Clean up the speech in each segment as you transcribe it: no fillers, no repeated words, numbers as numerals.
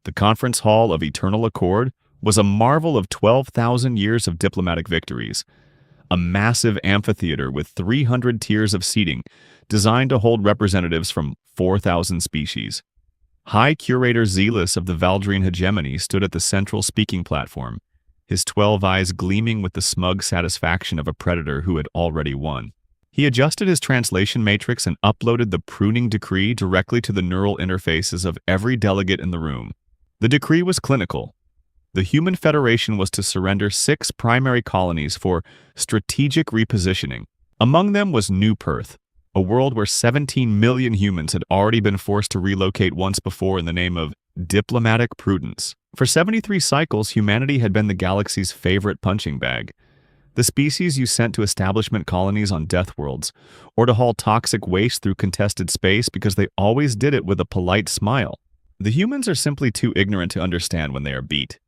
The conference hall of eternal accord was a marvel of 12,000 years of diplomatic victories, a massive amphitheater with 300 tiers of seating designed to hold representatives from 4,000 species. High Curator Zealous of the Valdrine Hegemony stood at the central speaking platform, his 12 eyes gleaming with the smug satisfaction of a predator who had already won. He adjusted his translation matrix and uploaded the pruning decree directly to the neural interfaces of every delegate in the room. The decree was clinical. The Human Federation was to surrender 6 primary colonies for strategic repositioning. Among them was New Perth, a world where 17 million humans had already been forced to relocate once before in the name of diplomatic prudence. For 73 cycles, humanity had been the galaxy's favorite punching bag. The species you sent to establishment colonies on death worlds, or to haul toxic waste through contested space because they always did it with a polite smile. The humans are simply too ignorant to understand when they are beat.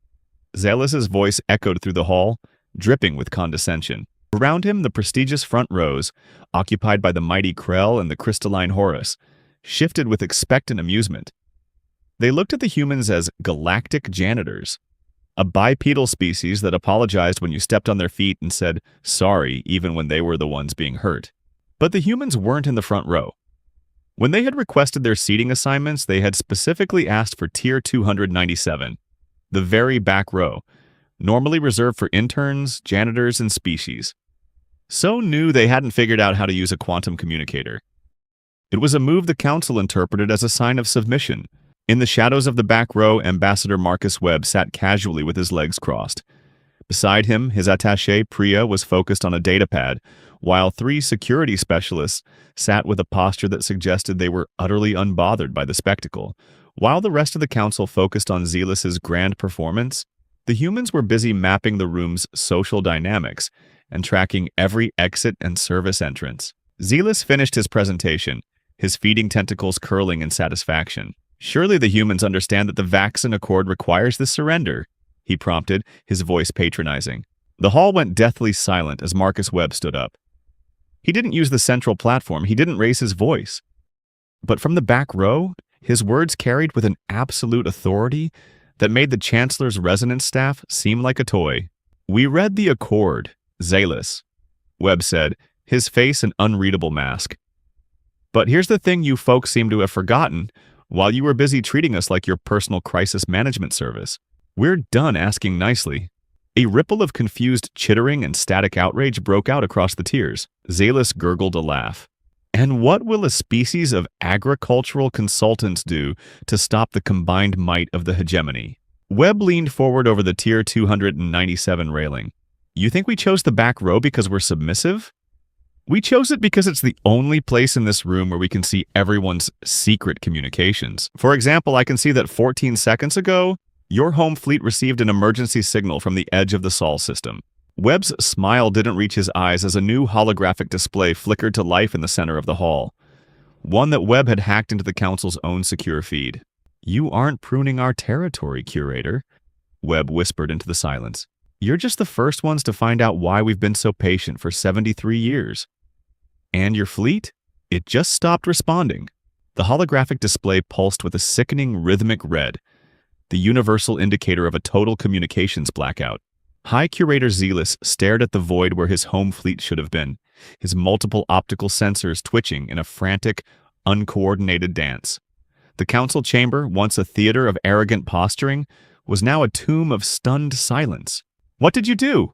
Zealous's voice echoed through the hall, dripping with condescension. Around him, the prestigious front rows, occupied by the mighty Krell and the crystalline Horus, shifted with expectant amusement. They looked at the humans as galactic janitors, a bipedal species that apologized when you stepped on their feet and said sorry even when they were the ones being hurt. But the humans weren't in the front row. When they had requested their seating assignments, they had specifically asked for Tier 297, the very back row, normally reserved for interns, janitors, and species. So new they hadn't figured out how to use a quantum communicator. It was a move the council interpreted as a sign of submission. In the shadows of the back row, Ambassador Marcus Webb sat casually with his legs crossed. Beside him, his attaché Priya was focused on a datapad, while 3 security specialists sat with a posture that suggested they were utterly unbothered by the spectacle. While the rest of the council focused on Zealous's grand performance, the humans were busy mapping the room's social dynamics and tracking every exit and service entrance. Zealous finished his presentation, his feeding tentacles curling in satisfaction. "Surely the humans understand that the Vaxxon Accord requires this surrender," he prompted, his voice patronizing. The hall went deathly silent as Marcus Webb stood up. He didn't use the central platform, he didn't raise his voice. But from the back row, his words carried with an absolute authority that made the Chancellor's resonance staff seem like a toy. "We read the Accord, Zealous," Webb said, his face an unreadable mask. "But here's the thing you folks seem to have forgotten. While you were busy treating us like your personal crisis management service, we're done asking nicely." A ripple of confused chittering and static outrage broke out across the tiers. Zealous gurgled a laugh. "And what will a species of agricultural consultants do to stop the combined might of the hegemony?" Webb leaned forward over the Tier 297 railing. "You think we chose the back row because we're submissive? We chose it because it's the only place in this room where we can see everyone's secret communications. For example, I can see that 14 seconds ago, your home fleet received an emergency signal from the edge of the Sol system." Webb's smile didn't reach his eyes as a new holographic display flickered to life in the center of the hall, one that Webb had hacked into the Council's own secure feed. "You aren't pruning our territory, Curator," Webb whispered into the silence. "You're just the first ones to find out why we've been so patient for 73 years. And your fleet? It just stopped responding." The holographic display pulsed with a sickening rhythmic red, the universal indicator of a total communications blackout. High Curator Zealous stared at the void where his home fleet should have been, his multiple optical sensors twitching in a frantic, uncoordinated dance. The council chamber, once a theater of arrogant posturing, was now a tomb of stunned silence. "What did you do?"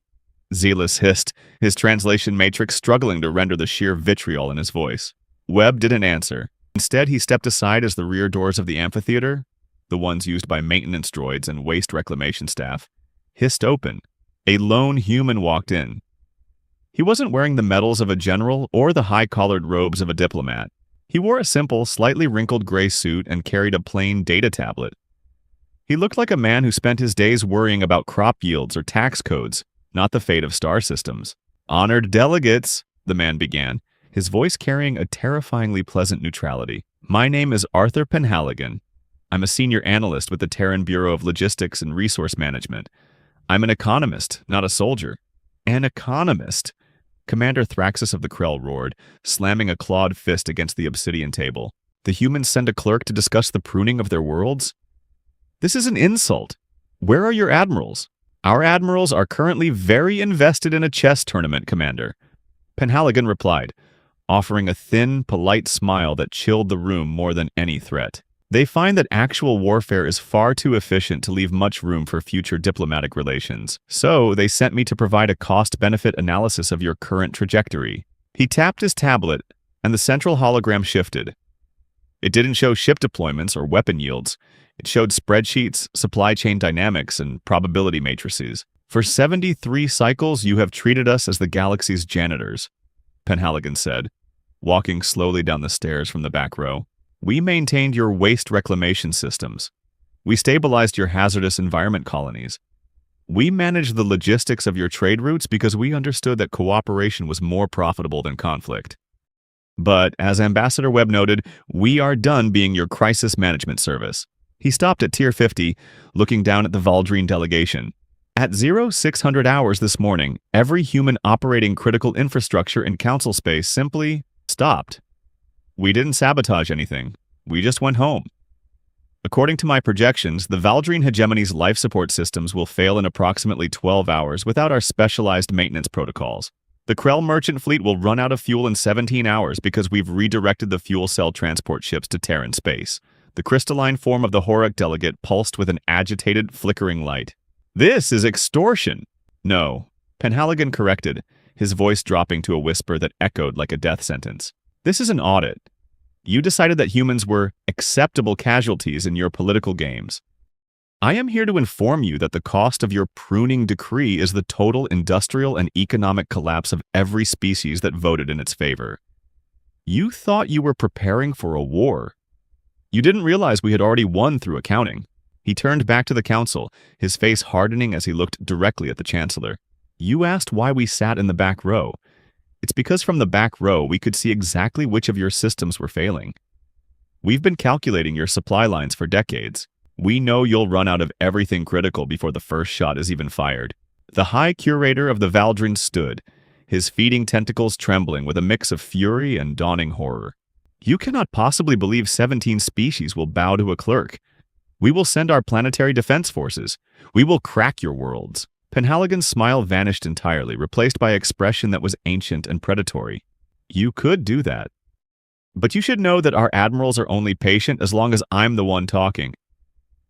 Zealous hissed, his translation matrix struggling to render the sheer vitriol in his voice. Webb didn't answer. Instead, he stepped aside as the rear doors of the amphitheater, the ones used by maintenance droids and waste reclamation staff, hissed open. A lone human walked in. He wasn't wearing the medals of a general or the high-collared robes of a diplomat. He wore a simple, slightly wrinkled gray suit and carried a plain data tablet. He looked like a man who spent his days worrying about crop yields or tax codes, not the fate of star systems. "Honored delegates," the man began, his voice carrying a terrifyingly pleasant neutrality. "My name is Arthur Penhaligon. I'm a senior analyst with the Terran Bureau of Logistics and Resource Management. I'm an economist, not a soldier." "An economist?" Commander Thraxus of the Krell roared, slamming a clawed fist against the obsidian table. "The humans send a clerk to discuss the pruning of their worlds?" This is an insult. Where are your admirals? Our admirals are currently very invested in a chess tournament, Commander. Penhaligon replied, offering a thin, polite smile that chilled the room more than any threat. They find that actual warfare is far too efficient to leave much room for future diplomatic relations. So, they sent me to provide a cost-benefit analysis of your current trajectory. He tapped his tablet, and the central hologram shifted. It didn't show ship deployments or weapon yields. It showed spreadsheets, supply chain dynamics, and probability matrices. For 73 cycles, you have treated us as the galaxy's janitors, Penhaligon said, walking slowly down the stairs from the back row. We maintained your waste reclamation systems. We stabilized your hazardous environment colonies. We managed the logistics of your trade routes because we understood that cooperation was more profitable than conflict. But, as Ambassador Webb noted, we are done being your crisis management service. He stopped at Tier 50, looking down at the Valdrine delegation. At 0600 hours this morning, every human operating critical infrastructure in Council space simply stopped. We didn't sabotage anything. We just went home. According to my projections, the Valdrine Hegemony's life support systems will fail in approximately 12 hours without our specialized maintenance protocols. The Krell merchant fleet will run out of fuel in 17 hours because we've redirected the fuel cell transport ships to Terran space. The crystalline form of the Orc delegate pulsed with an agitated, flickering light. This is extortion! No, Penhaligon corrected, his voice dropping to a whisper that echoed like a death sentence. This is an audit. You decided that humans were acceptable casualties in your political games. I am here to inform you that the cost of your pruning decree is the total industrial and economic collapse of every species that voted in its favor. You thought you were preparing for a war. You didn't realize we had already won through accounting. He turned back to the council, his face hardening as he looked directly at the Chancellor. You asked why we sat in the back row. It's because from the back row we could see exactly which of your systems were failing. We've been calculating your supply lines for decades. We know you'll run out of everything critical before the first shot is even fired. The High Curator of the Valdrine stood, his feeding tentacles trembling with a mix of fury and dawning horror. You cannot possibly believe 17 species will bow to a clerk. We will send our planetary defense forces. We will crack your worlds. Penhaligon's smile vanished entirely, replaced by an expression that was ancient and predatory. You could do that. But you should know that our admirals are only patient as long as I'm the one talking.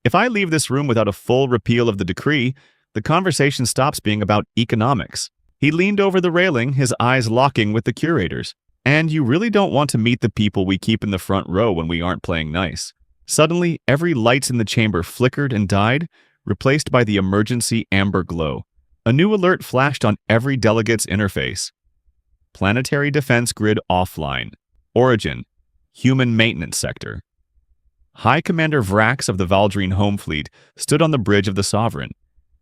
If I leave this room without a full repeal of the decree, the conversation stops being about economics. He leaned over the railing, his eyes locking with the curators. And you really don't want to meet the people we keep in the front row when we aren't playing nice. Suddenly, every lights in the chamber flickered and died, replaced by the emergency amber glow. A new alert flashed on every delegate's interface. Planetary Defense Grid offline. Origin. Human Maintenance Sector. High Commander Vrax of the Valdrine Home Fleet stood on the bridge of the Sovereign,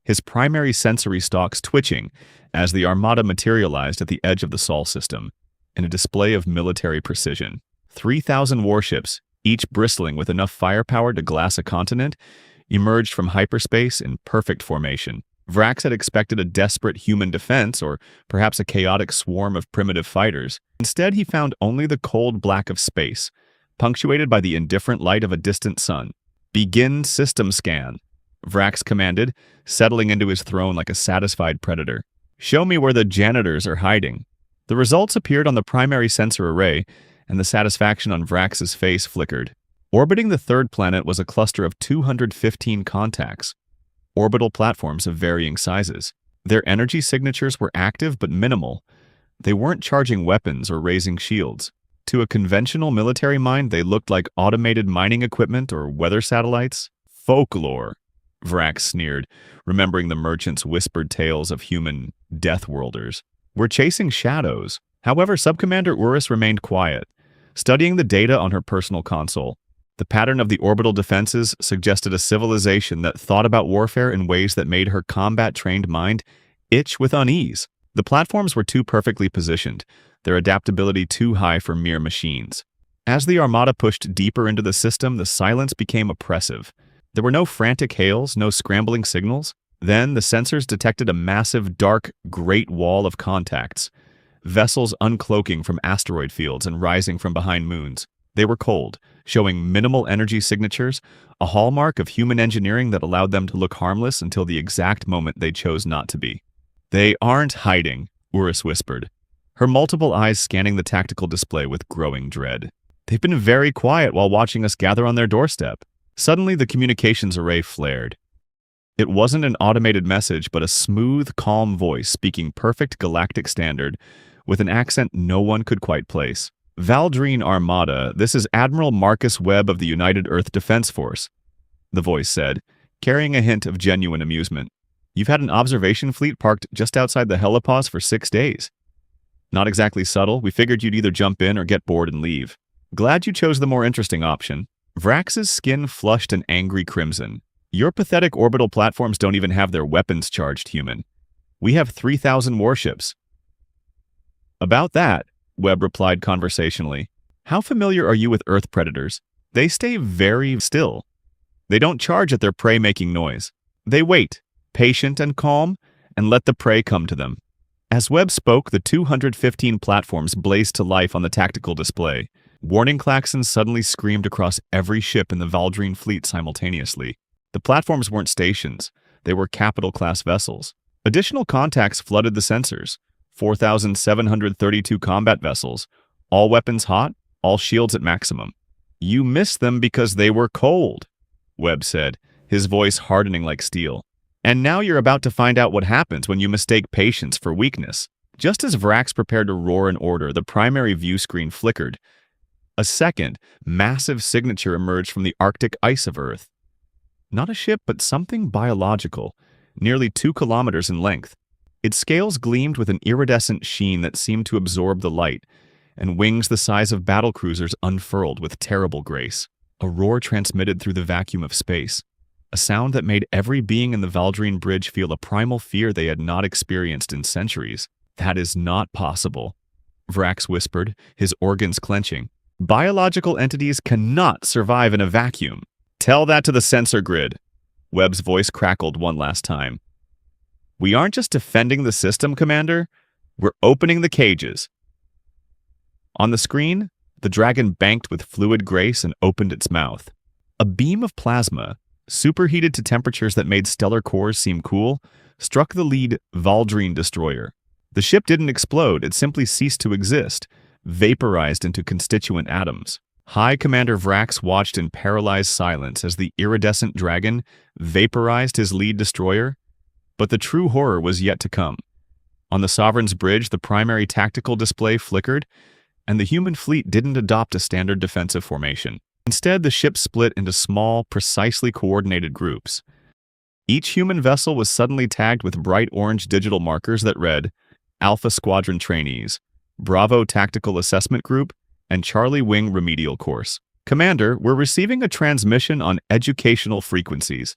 his primary sensory stalks twitching as the Armada materialized at the edge of the Sol system, in a display of military precision. 3,000 warships, each bristling with enough firepower to glass a continent, emerged from hyperspace in perfect formation. Vrax had expected a desperate human defense or perhaps a chaotic swarm of primitive fighters. Instead, he found only the cold black of space, punctuated by the indifferent light of a distant sun. Begin system scan, Vrax commanded, settling into his throne like a satisfied predator. Show me where the janitors are hiding. The results appeared on the primary sensor array, and the satisfaction on Vrax's face flickered. Orbiting the third planet was a cluster of 215 contacts, orbital platforms of varying sizes. Their energy signatures were active but minimal. They weren't charging weapons or raising shields. To a conventional military mind, they looked like automated mining equipment or weather satellites. Folklore, Vrax sneered, remembering the merchant's whispered tales of human death-worlders. We're chasing shadows. However, Subcommander Urus remained quiet, studying the data on her personal console. The pattern of the orbital defenses suggested a civilization that thought about warfare in ways that made her combat-trained mind itch with unease. The platforms were too perfectly positioned, their adaptability too high for mere machines. As the Armada pushed deeper into the system, the silence became oppressive. There were no frantic hails, no scrambling signals. Then the sensors detected a massive, dark, great wall of contacts, vessels uncloaking from asteroid fields and rising from behind moons. They were cold, showing minimal energy signatures, a hallmark of human engineering that allowed them to look harmless until the exact moment they chose not to be. "They aren't hiding," Urus whispered, her multiple eyes scanning the tactical display with growing dread. "They've been very quiet while watching us gather on their doorstep." Suddenly, the communications array flared. It wasn't an automated message, but a smooth, calm voice speaking perfect galactic standard with an accent no one could quite place. "Valdrine Armada, this is Admiral Marcus Webb of the United Earth Defense Force," the voice said, carrying a hint of genuine amusement. "You've had an observation fleet parked just outside the helipause for 6 days. Not exactly subtle, we figured you'd either jump in or get bored and leave. Glad you chose the more interesting option." Vrax's skin flushed an angry crimson. "Your pathetic orbital platforms don't even have their weapons charged, human. We have 3,000 warships." "About that," Webb replied conversationally. "How familiar are you with Earth predators? They stay very still. They don't charge at their prey making noise. They wait, patient and calm, and let the prey come to them." As Webb spoke, the 215 platforms blazed to life on the tactical display. Warning klaxons suddenly screamed across every ship in the Valdrine fleet simultaneously. The platforms weren't stations, they were capital-class vessels. Additional contacts flooded the sensors. 4,732 combat vessels, all weapons hot, all shields at maximum. "You missed them because they were cold," Webb said, his voice hardening like steel. "And now you're about to find out what happens when you mistake patience for weakness." Just as Vrax prepared to roar an order, the primary view screen flickered. A second, massive signature emerged from the Arctic ice of Earth. Not a ship, but something biological, nearly 2 kilometers in length. Its scales gleamed with an iridescent sheen that seemed to absorb the light, and wings the size of battlecruisers unfurled with terrible grace. A roar transmitted through the vacuum of space, a sound that made every being in the Valdrine Bridge feel a primal fear they had not experienced in centuries. "That is not possible," Vrax whispered, his organs clenching. "Biological entities cannot survive in a vacuum." "Tell that to the sensor grid," Webb's voice crackled one last time. "We aren't just defending the system, Commander. We're opening the cages." On the screen, the dragon banked with fluid grace and opened its mouth. A beam of plasma, superheated to temperatures that made stellar cores seem cool, struck the lead Valdrine destroyer. The ship didn't explode, it simply ceased to exist, vaporized into constituent atoms. High Commander Vrax watched in paralyzed silence as the iridescent dragon vaporized his lead destroyer, but the true horror was yet to come. On the Sovereign's bridge, the primary tactical display flickered, and the human fleet didn't adopt a standard defensive formation. Instead, the ship split into small, precisely coordinated groups. Each human vessel was suddenly tagged with bright orange digital markers that read, Alpha Squadron Trainees, Bravo Tactical Assessment Group, and Charlie Wing Remedial Course. "Commander, we're receiving a transmission on educational frequencies,"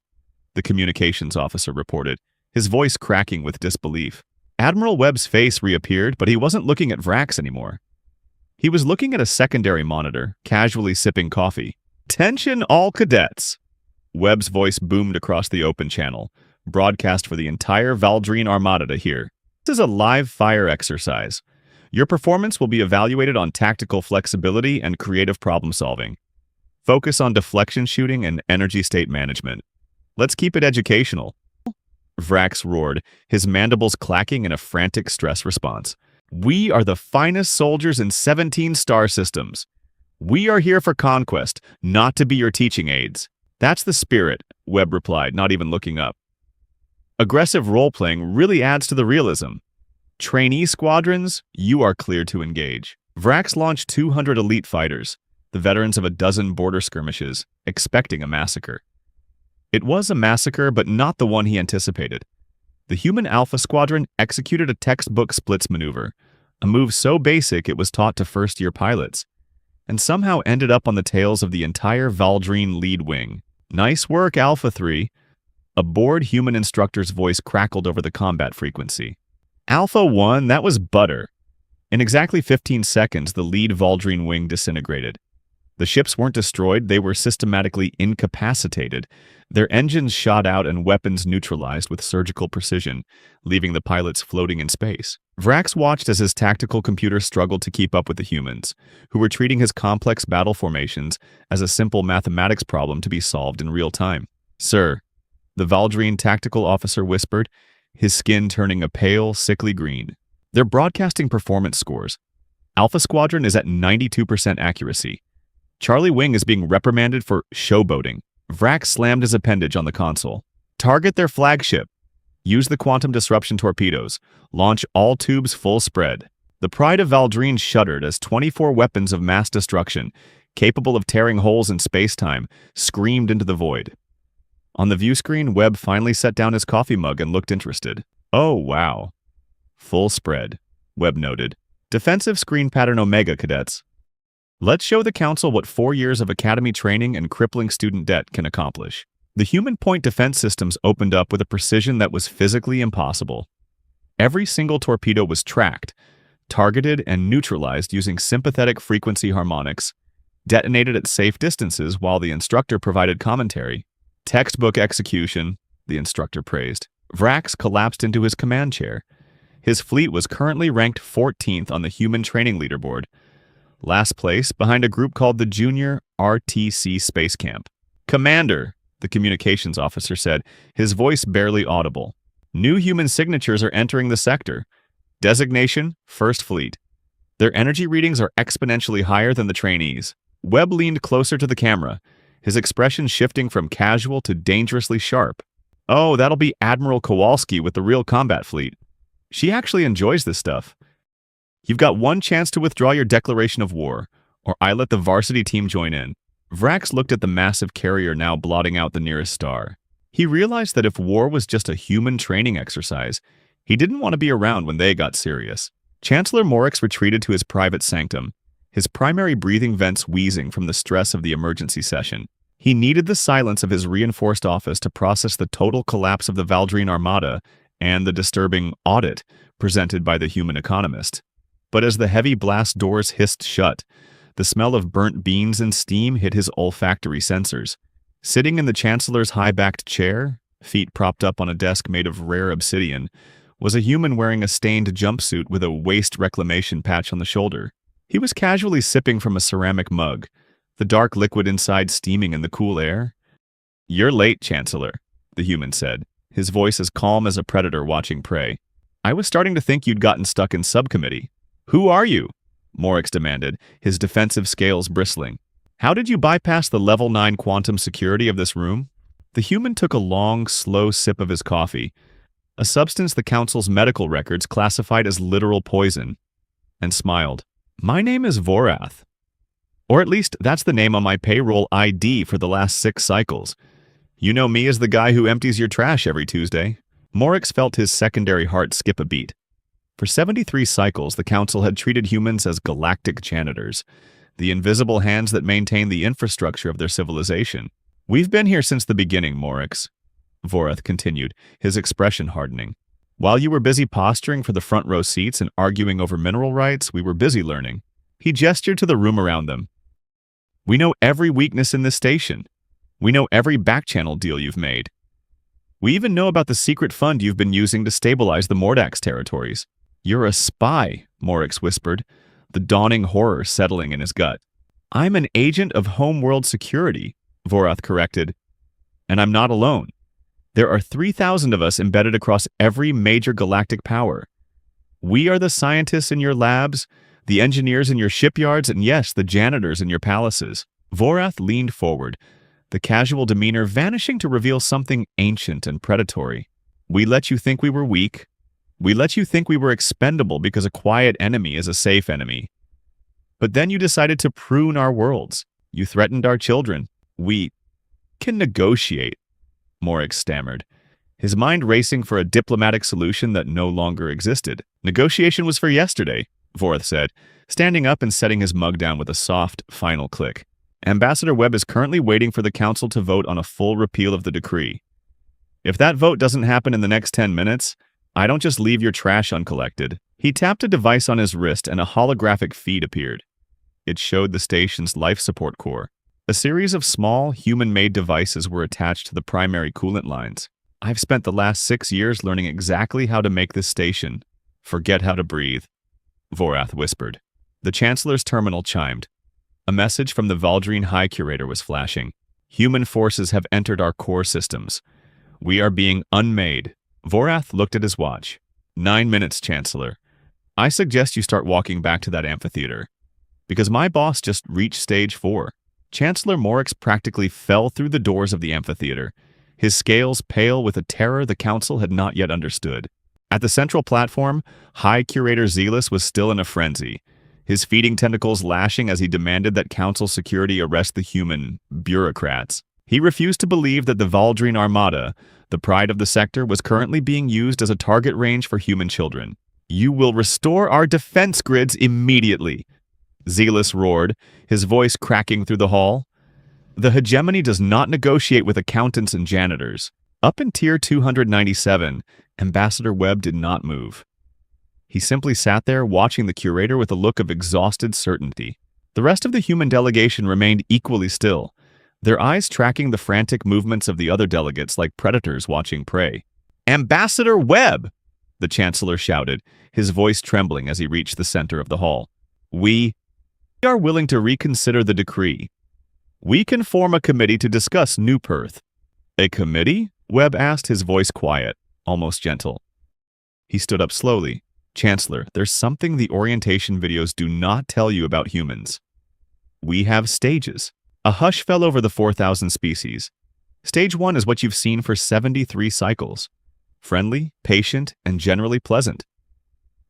the communications officer reported, his voice cracking with disbelief. Admiral Webb's face reappeared, but he wasn't looking at Vrax anymore. He was looking at a secondary monitor, casually sipping coffee. "Attention all cadets!" Webb's voice boomed across the open channel, broadcast for the entire Valdrine Armada to hear. "This is a live fire exercise. Your performance will be evaluated on tactical flexibility and creative problem-solving. Focus on deflection shooting and energy state management. Let's keep it educational." Vrax roared, his mandibles clacking in a frantic stress response. "We are the finest soldiers in 17 star systems. We are here for conquest, not to be your teaching aids." "That's the spirit," Webb replied, not even looking up. "Aggressive role-playing really adds to the realism. Trainee squadrons, you are clear to engage." Vrax launched 200 elite fighters, the veterans of a dozen border skirmishes, expecting a massacre. It was a massacre, but not the one he anticipated. The human Alpha Squadron executed a textbook splits maneuver, a move so basic it was taught to first-year pilots, and somehow ended up on the tails of the entire Valdrine lead wing. "Nice work, Alpha 3. A bored human instructor's voice crackled over the combat frequency. "Alpha 1, that was butter." In exactly 15 seconds, the lead Valdrine wing disintegrated. The ships weren't destroyed, they were systematically incapacitated. Their engines shot out and weapons neutralized with surgical precision, leaving the pilots floating in space. Vrax watched as his tactical computer struggled to keep up with the humans, who were treating his complex battle formations as a simple mathematics problem to be solved in real time. "Sir," the Valdrine tactical officer whispered, his skin turning a pale, sickly green. "They're broadcasting performance scores. Alpha Squadron is at 92% accuracy. Charlie Wing is being reprimanded for showboating." Vrax slammed his appendage on the console. "Target their flagship. Use the quantum disruption torpedoes. Launch all tubes full spread." The pride of Valdrine shuddered as 24 weapons of mass destruction, capable of tearing holes in space-time, screamed into the void. On the view screen, Webb finally set down his coffee mug and looked interested. "Oh, wow." "Full spread," Webb noted. "Defensive screen pattern Omega, cadets. Let's show the Council what 4 years of academy training and crippling student debt can accomplish." The human point defense systems opened up with a precision that was physically impossible. Every single torpedo was tracked, targeted, and neutralized using sympathetic frequency harmonics, detonated at safe distances while the instructor provided commentary. "Textbook execution," the instructor praised. Vrax collapsed into his command chair. His fleet was currently ranked 14th on the human training leaderboard, last place behind a group called the Junior RTC Space Camp. "Commander," the communications officer said, his voice barely audible. "New human signatures are entering the sector. Designation, First Fleet. Their energy readings are exponentially higher than the trainees." Webb leaned closer to the camera, his expression shifting from casual to dangerously sharp. "Oh, that'll be Admiral Kowalski with the real combat fleet. She actually enjoys this stuff. You've got one chance to withdraw your declaration of war, or I let the varsity team join in." Vrax looked at the massive carrier now blotting out the nearest star. He realized that if war was just a human training exercise, he didn't want to be around when they got serious. Chancellor Morix retreated to his private sanctum, his primary breathing vents wheezing from the stress of the emergency session. He needed the silence of his reinforced office to process the total collapse of the Valdrine Armada and the disturbing audit presented by the human economist. But as the heavy blast doors hissed shut, the smell of burnt beans and steam hit his olfactory sensors. Sitting in the Chancellor's high-backed chair, feet propped up on a desk made of rare obsidian, was a human wearing a stained jumpsuit with a waste reclamation patch on the shoulder. He was casually sipping from a ceramic mug, the dark liquid inside steaming in the cool air. "You're late, Chancellor," the human said, his voice as calm as a predator watching prey. "I was starting to think you'd gotten stuck in subcommittee." "Who are you?" Morix demanded, his defensive scales bristling. "How did you bypass the level 9 quantum security of this room?" The human took a long, slow sip of his coffee, a substance the Council's medical records classified as literal poison, and smiled. "My name is Vorath. Or at least that's the name on my payroll ID for the last 6 cycles. You know me as the guy who empties your trash every Tuesday." Morix felt his secondary heart skip a beat. For 73 cycles, the Council had treated humans as galactic janitors, the invisible hands that maintain the infrastructure of their civilization. "We've been here since the beginning, Morix," Vorath continued, his expression hardening. "While you were busy posturing for the front row seats and arguing over mineral rights, we were busy learning." He gestured to the room around them. "We know every weakness in this station. We know every back-channel deal you've made. We even know about the secret fund you've been using to stabilize the Mordax territories." "You're a spy," Morix whispered, the dawning horror settling in his gut. "I'm an agent of homeworld security," Vorath corrected. "And I'm not alone. There are 3,000 of us embedded across every major galactic power. We are the scientists in your labs, the engineers in your shipyards, and yes, the janitors in your palaces." Vorath leaned forward, the casual demeanor vanishing to reveal something ancient and predatory. "We let you think we were weak. We let you think we were expendable because a quiet enemy is a safe enemy. But then you decided to prune our worlds. You threatened our children. We can negotiate," Morix stammered, his mind racing for a diplomatic solution that no longer existed. "Negotiation was for yesterday," Vorath said, standing up and setting his mug down with a soft, final click. "Ambassador Webb is currently waiting for the Council to vote on a full repeal of the decree. If that vote doesn't happen in the next 10 minutes, I don't just leave your trash uncollected." He tapped a device on his wrist and a holographic feed appeared. It showed the station's life support core. A series of small, human-made devices were attached to the primary coolant lines. I've spent the last 6 years learning exactly how to make this station. Forget how to breathe, Vorath whispered. The Chancellor's terminal chimed. A message from the Valdrine High Curator was flashing. Human forces have entered our core systems. We are being unmade. Vorath looked at his watch. 9 minutes, Chancellor. I suggest you start walking back to that amphitheater. Because my boss just reached stage 4. Chancellor Morix practically fell through the doors of the amphitheater, his scales pale with a terror the Council had not yet understood. At the central platform, High Curator Zealous was still in a frenzy, his feeding tentacles lashing as he demanded that Council security arrest the human bureaucrats. He refused to believe that the Valdrine Armada, the pride of the sector, was currently being used as a target range for human children. You will restore our defense grids immediately, Zealous roared, his voice cracking through the hall. The hegemony does not negotiate with accountants and janitors. Up in Tier 297, Ambassador Webb did not move. He simply sat there watching the curator with a look of exhausted certainty. The rest of the human delegation remained equally still, their eyes tracking the frantic movements of the other delegates like predators watching prey. Ambassador Webb! The Chancellor shouted, his voice trembling as he reached the center of the hall. We are willing to reconsider the decree. We can form a committee to discuss New Perth. A committee? Webb asked, his voice quiet, almost gentle. He stood up slowly. Chancellor, there's something the orientation videos do not tell you about humans. We have stages. A hush fell over the 4,000 species. Stage 1 is what you've seen for 73 cycles. Friendly, patient, and generally pleasant.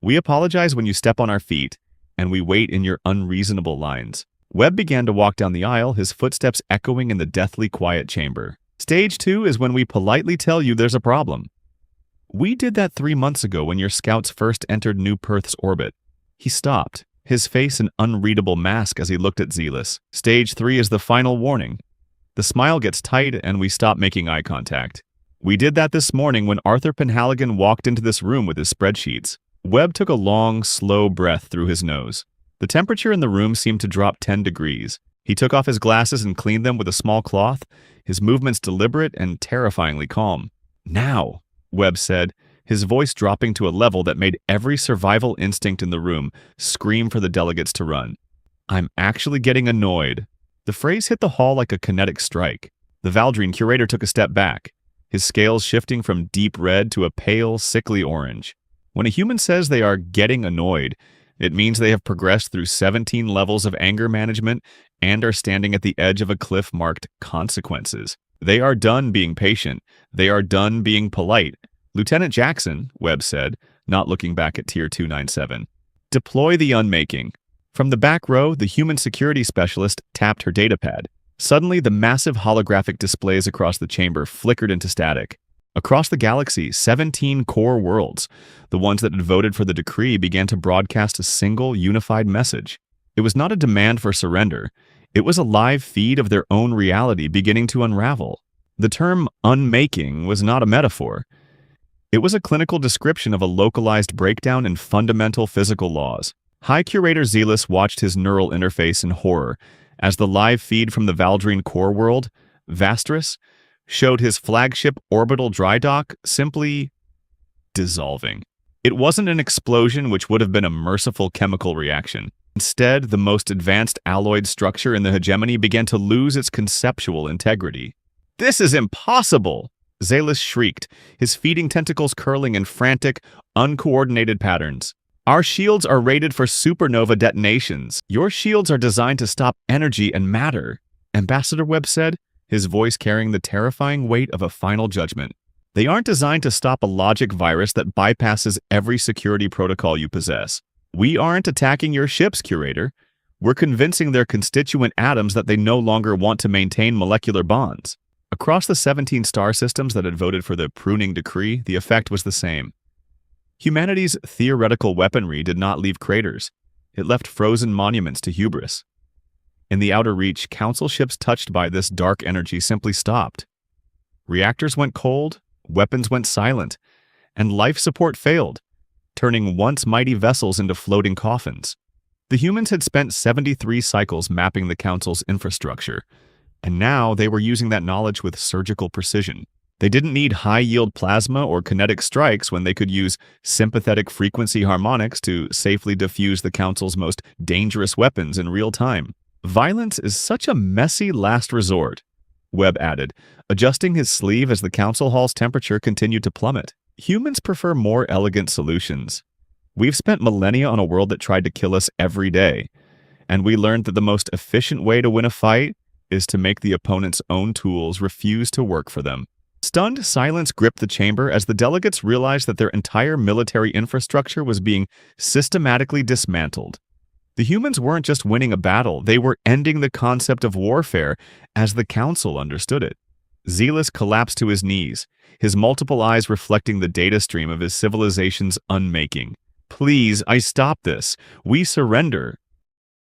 We apologize when you step on our feet, and we wait in your unreasonable lines. Webb began to walk down the aisle, his footsteps echoing in the deathly quiet chamber. Stage 2 is when we politely tell you there's a problem. We did that 3 months ago when your scouts first entered New Perth's orbit. He stopped, his face an unreadable mask as he looked at Zealous. Stage 3 is the final warning. The smile gets tight and we stop making eye contact. We did that this morning when Arthur Penhaligon walked into this room with his spreadsheets. Webb took a long, slow breath through his nose. The temperature in the room seemed to drop 10 degrees. He took off his glasses and cleaned them with a small cloth, his movements deliberate and terrifyingly calm. Now, Webb said, his voice dropping to a level that made every survival instinct in the room scream for the delegates to run. I'm actually getting annoyed. The phrase hit the hall like a kinetic strike. The Valdrine curator took a step back, his scales shifting from deep red to a pale, sickly orange. When a human says they are getting annoyed, it means they have progressed through 17 levels of anger management and are standing at the edge of a cliff marked consequences. They are done being patient. They are done being polite. Lieutenant Jackson, Webb said, not looking back at Tier 297. Deploy the Unmaking. From the back row, the human security specialist tapped her datapad. Suddenly, the massive holographic displays across the chamber flickered into static. Across the galaxy, 17 core worlds, the ones that had voted for the decree, began to broadcast a single, unified message. It was not a demand for surrender. It was a live feed of their own reality beginning to unravel. The term unmaking was not a metaphor. It was a clinical description of a localized breakdown in fundamental physical laws. High Curator Zealous watched his neural interface in horror as the live feed from the Valdrine core world, Vastris, showed his flagship orbital dry dock simply dissolving. It wasn't an explosion, which would have been a merciful chemical reaction. Instead, the most advanced alloyed structure in the hegemony began to lose its conceptual integrity. This is impossible! Zealous shrieked, his feeding tentacles curling in frantic, uncoordinated patterns. Our shields are rated for supernova detonations. Your shields are designed to stop energy and matter, Ambassador Webb said, his voice carrying the terrifying weight of a final judgment. They aren't designed to stop a logic virus that bypasses every security protocol you possess. We aren't attacking your ships, Curator. We're convincing their constituent atoms that they no longer want to maintain molecular bonds. Across the 17 star systems that had voted for the pruning decree, the effect was the same. Humanity's theoretical weaponry did not leave craters. It left frozen monuments to hubris. In the outer reach, Council ships touched by this dark energy simply stopped. Reactors went cold, weapons went silent, and life support failed, turning once mighty vessels into floating coffins. The humans had spent 73 cycles mapping the Council's infrastructure, and now they were using that knowledge with surgical precision. They didn't need high-yield plasma or kinetic strikes when they could use sympathetic frequency harmonics to safely defuse the Council's most dangerous weapons in real time. Violence is such a messy last resort, Webb added, adjusting his sleeve as the Council Hall's temperature continued to plummet. Humans prefer more elegant solutions. We've spent millennia on a world that tried to kill us every day, and we learned that the most efficient way to win a fight is to make the opponent's own tools refuse to work for them. Stunned silence gripped the chamber as the delegates realized that their entire military infrastructure was being systematically dismantled. The humans weren't just winning a battle, they were ending the concept of warfare as the Council understood it. Zealous collapsed to his knees, his multiple eyes reflecting the data stream of his civilization's unmaking. Please, I stop this. We surrender.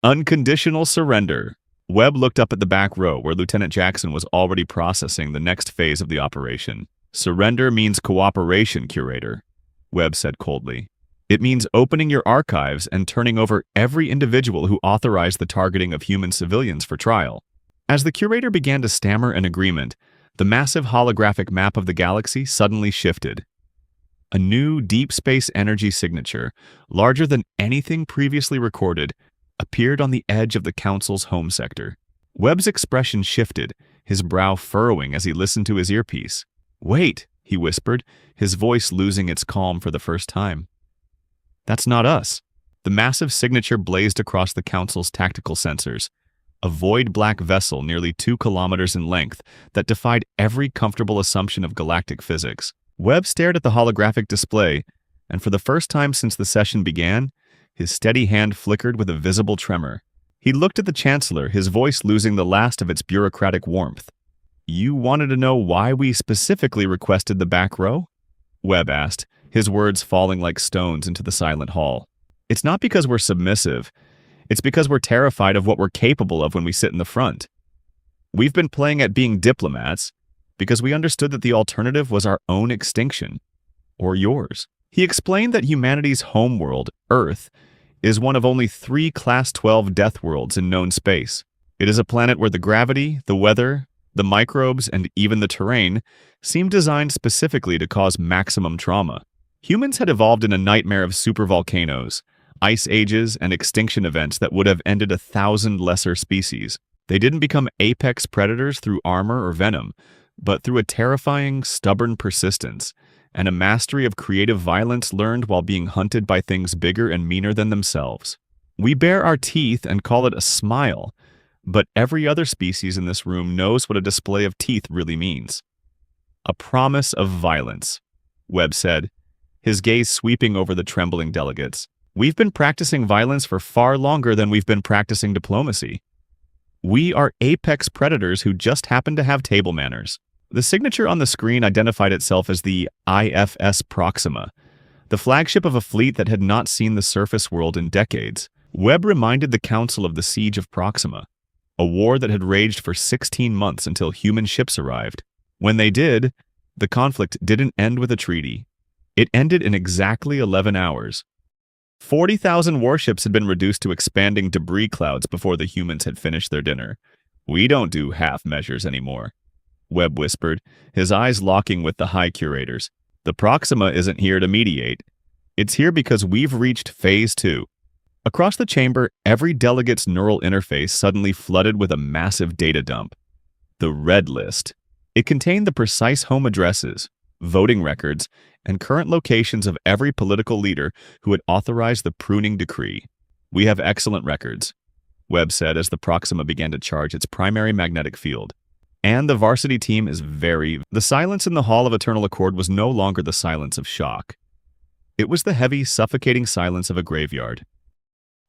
Unconditional surrender. Webb looked up at the back row where Lieutenant Jackson was already processing the next phase of the operation. Surrender means cooperation, Curator, Webb said coldly. It means opening your archives and turning over every individual who authorized the targeting of human civilians for trial. As the Curator began to stammer an agreement, the massive holographic map of the galaxy suddenly shifted. A new deep space energy signature, larger than anything previously recorded, appeared on the edge of the Council's home sector. Webb's expression shifted, his brow furrowing as he listened to his earpiece. "Wait," he whispered, his voice losing its calm for the first time. "That's not us." The massive signature blazed across the Council's tactical sensors, a void black vessel nearly 2 kilometers in length that defied every comfortable assumption of galactic physics. Webb stared at the holographic display, and for the first time since the session began, his steady hand flickered with a visible tremor. He looked at the Chancellor, his voice losing the last of its bureaucratic warmth. "You wanted to know why we specifically requested the back row?" Webb asked, his words falling like stones into the silent hall. "It's not because we're submissive. It's because we're terrified of what we're capable of when we sit in the front. We've been playing at being diplomats because we understood that the alternative was our own extinction. Or yours." He explained that humanity's homeworld, Earth, is one of only 3 Class 12 death worlds in known space. It is a planet where the gravity, the weather, the microbes, and even the terrain seem designed specifically to cause maximum trauma. Humans had evolved in a nightmare of supervolcanoes, ice ages, and extinction events that would have ended 1,000 lesser species. They didn't become apex predators through armor or venom, but through a terrifying, stubborn persistence, and a mastery of creative violence learned while being hunted by things bigger and meaner than themselves. We bare our teeth and call it a smile, but every other species in this room knows what a display of teeth really means. "A promise of violence," Webb said, his gaze sweeping over the trembling delegates. "We've been practicing violence for far longer than we've been practicing diplomacy. We are apex predators who just happen to have table manners." The signature on the screen identified itself as the IFS Proxima, the flagship of a fleet that had not seen the surface world in decades. Webb reminded the Council of the Siege of Proxima, a war that had raged for 16 months until human ships arrived. When they did, the conflict didn't end with a treaty. It ended in exactly 11 hours. 40,000 warships had been reduced to expanding debris clouds before the humans had finished their dinner. "We don't do half measures anymore," Webb whispered, his eyes locking with the High Curators. "The Proxima isn't here to mediate. It's here because we've reached Phase 2. Across the chamber, every delegate's neural interface suddenly flooded with a massive data dump. The Red List. It contained the precise home addresses, voting records, and current locations of every political leader who had authorized the pruning decree. "We have excellent records," Webb said as the Proxima began to charge its primary magnetic field. "And the varsity team is very..." The silence in the Hall of Eternal Accord was no longer the silence of shock. It was the heavy, suffocating silence of a graveyard.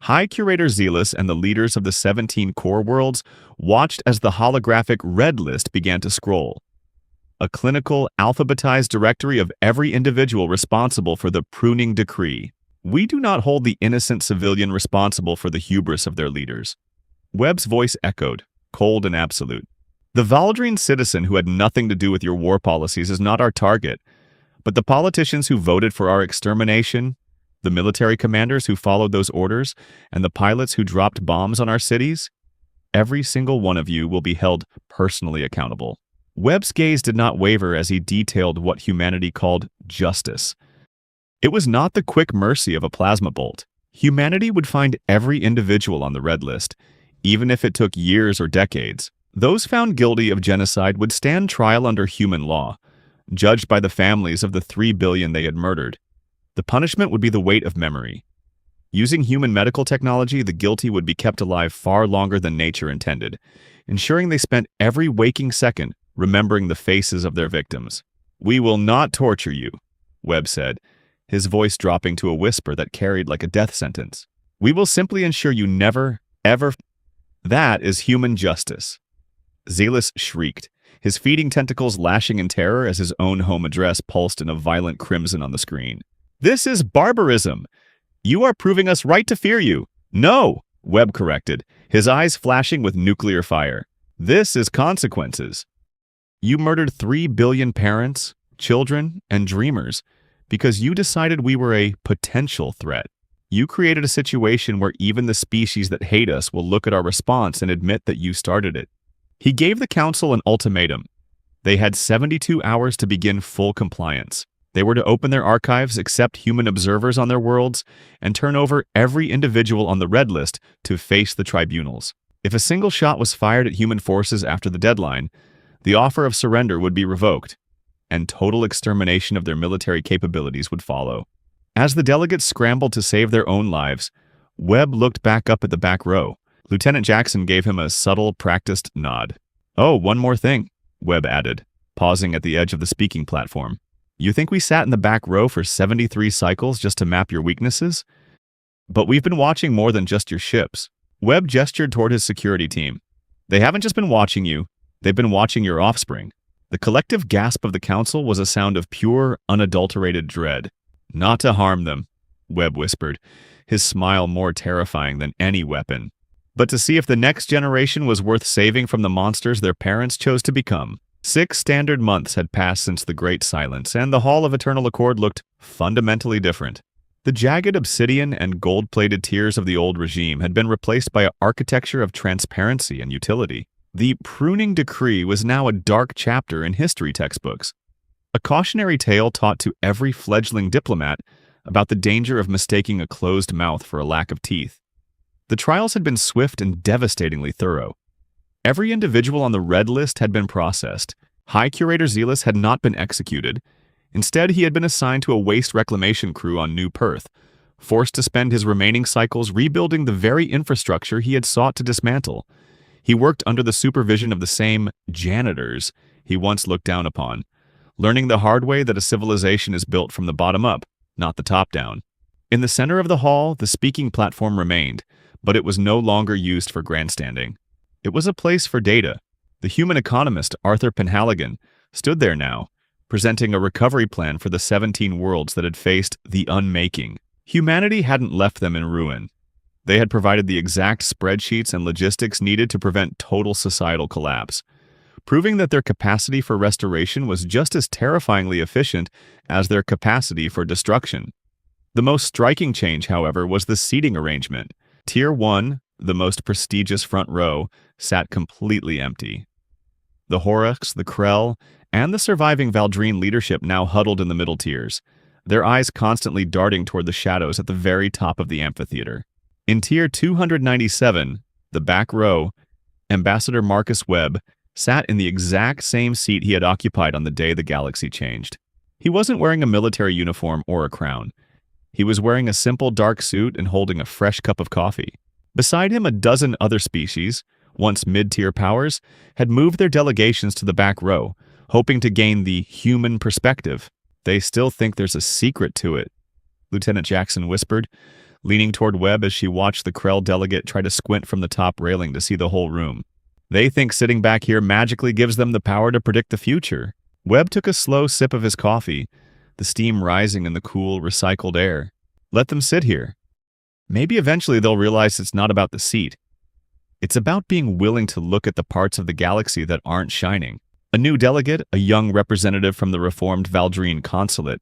High Curator Zealous and the leaders of the 17 core worlds watched as the holographic Red List began to scroll. A clinical, alphabetized directory of every individual responsible for the pruning decree. "We do not hold the innocent civilian responsible for the hubris of their leaders." Webb's voice echoed, cold and absolute. "The Valdrine citizen who had nothing to do with your war policies is not our target, but the politicians who voted for our extermination, The military commanders who followed those orders, and the pilots who dropped bombs on our cities? Every single one of you will be held personally accountable. Webb's gaze did not waver as he detailed what humanity called justice. It was not the quick mercy of a plasma bolt. Humanity would find every individual on the red list, even if it took years or decades. Those found guilty of genocide would stand trial under human law, judged by the families of the 3 billion they had murdered. The punishment would be the weight of memory. Using human medical technology, the guilty would be kept alive far longer than nature intended, ensuring they spent every waking second remembering the faces of their victims. "We will not torture you," Webb said, his voice dropping to a whisper that carried like a death sentence. "We will simply ensure you never, ever—" "That is human justice." Zealous shrieked, his feeding tentacles lashing in terror as his own home address pulsed in a violent crimson on the screen. "This is barbarism! You are proving us right to fear you." "No," Webb corrected, his eyes flashing with nuclear fire. "This is consequences. You murdered 3 billion parents, children, and dreamers because you decided we were a potential threat. You created a situation where even the species that hate us will look at our response and admit that you started it." He gave the council an ultimatum. They had 72 hours to begin full compliance. They were to open their archives, accept human observers on their worlds, and turn over every individual on the red list to face the tribunals. If a single shot was fired at human forces after the deadline, the offer of surrender would be revoked, and total extermination of their military capabilities would follow. As the delegates scrambled to save their own lives, Webb looked back up at the back row. Lieutenant Jackson gave him a subtle, practiced nod. "Oh, one more thing," Webb added, pausing at the edge of the speaking platform. "You think we sat in the back row for 73 cycles just to map your weaknesses? But we've been watching more than just your ships." Webb gestured toward his security team. "They haven't just been watching you, they've been watching your offspring." The collective gasp of the council was a sound of pure, unadulterated dread. "Not to harm them," Webb whispered, his smile more terrifying than any weapon, "but to see if the next generation was worth saving from the monsters their parents chose to become." 6 standard months had passed since the Great Silence, and the Hall of Eternal Accord looked fundamentally different. The jagged obsidian and gold-plated tiers of the old regime had been replaced by an architecture of transparency and utility. The pruning decree was now a dark chapter in history textbooks, a cautionary tale taught to every fledgling diplomat about the danger of mistaking a closed mouth for a lack of teeth. The trials had been swift and devastatingly thorough. Every individual on the red list had been processed. High Curator Zealous had not been executed. Instead, he had been assigned to a waste reclamation crew on New Perth, forced to spend his remaining cycles rebuilding the very infrastructure he had sought to dismantle. He worked under the supervision of the same janitors he once looked down upon, learning the hard way that a civilization is built from the bottom up, not the top down. In the center of the hall, the speaking platform remained, but it was no longer used for grandstanding. It was a place for data. The human economist, Arthur Penhaligon, stood there now, presenting a recovery plan for the 17 worlds that had faced the Unmaking. Humanity hadn't left them in ruin. They had provided the exact spreadsheets and logistics needed to prevent total societal collapse, proving that their capacity for restoration was just as terrifyingly efficient as their capacity for destruction. The most striking change, however, was the seating arrangement. Tier 1, the most prestigious front row, sat completely empty. The Orcs, the Krell, and the surviving Valdrine leadership now huddled in the middle tiers, their eyes constantly darting toward the shadows at the very top of the amphitheater. In Tier 297, the back row, Ambassador Marcus Webb sat in the exact same seat he had occupied on the day the galaxy changed. He wasn't wearing a military uniform or a crown. He was wearing a simple dark suit and holding a fresh cup of coffee. Beside him, a dozen other species, once mid-tier powers, had moved their delegations to the back row, hoping to gain the human perspective. "They still think there's a secret to it," Lieutenant Jackson whispered, leaning toward Webb as she watched the Krell delegate try to squint from the top railing to see the whole room. "They think sitting back here magically gives them the power to predict the future." Webb took a slow sip of his coffee, the steam rising in the cool, recycled air. "Let them sit here. Maybe eventually they'll realize it's not about the seat. It's about being willing to look at the parts of the galaxy that aren't shining." A new delegate, a young representative from the reformed Valdrine Consulate,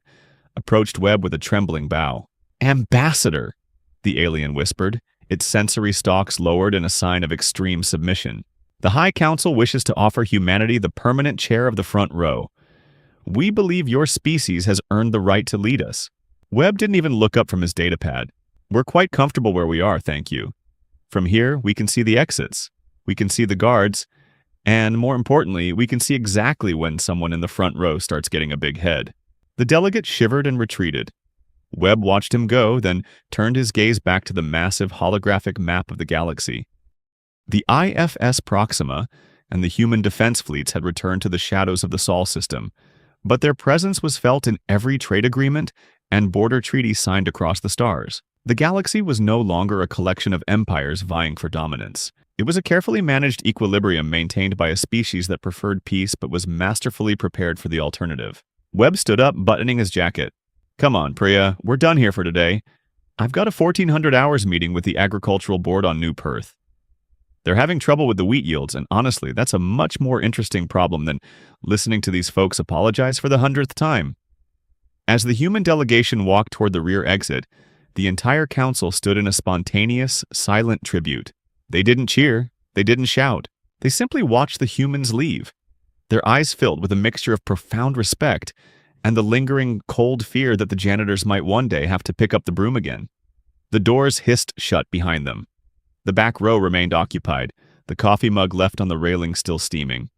approached Webb with a trembling bow. Ambassador, the alien whispered, its sensory stalks lowered in a sign of extreme submission. The High Council wishes to offer humanity the permanent chair of the front row. We believe your species has earned the right to lead us. Webb didn't even look up from his datapad. We're quite comfortable where we are, thank you. From here, we can see the exits. We can see the guards. And more importantly, we can see exactly when someone in the front row starts getting a big head. The delegate shivered and retreated. Webb watched him go, then turned his gaze back to the massive holographic map of the galaxy. The IFS Proxima and the human defense fleets had returned to the shadows of the Sol system, but their presence was felt in every trade agreement and border treaty signed across the stars. The galaxy was no longer a collection of empires vying for dominance. It was a carefully managed equilibrium maintained by a species that preferred peace but was masterfully prepared for the alternative. Webb stood up, buttoning his jacket. Come on, Priya, we're done here for today. I've got a 1400 hours meeting with the Agricultural Board on New Perth. They're having trouble with the wheat yields, and honestly, that's a much more interesting problem than listening to these folks apologize for the 100th time. As the human delegation walked toward the rear exit, the entire council stood in a spontaneous, silent tribute. They didn't cheer, they didn't shout. They simply watched the humans leave, their eyes filled with a mixture of profound respect and the lingering, cold fear that the janitors might one day have to pick up the broom again. The doors hissed shut behind them. The back row remained occupied, the coffee mug left on the railing still steaming.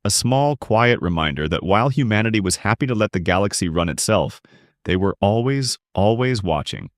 A small, quiet reminder that while humanity was happy to let the galaxy run itself, they were always watching.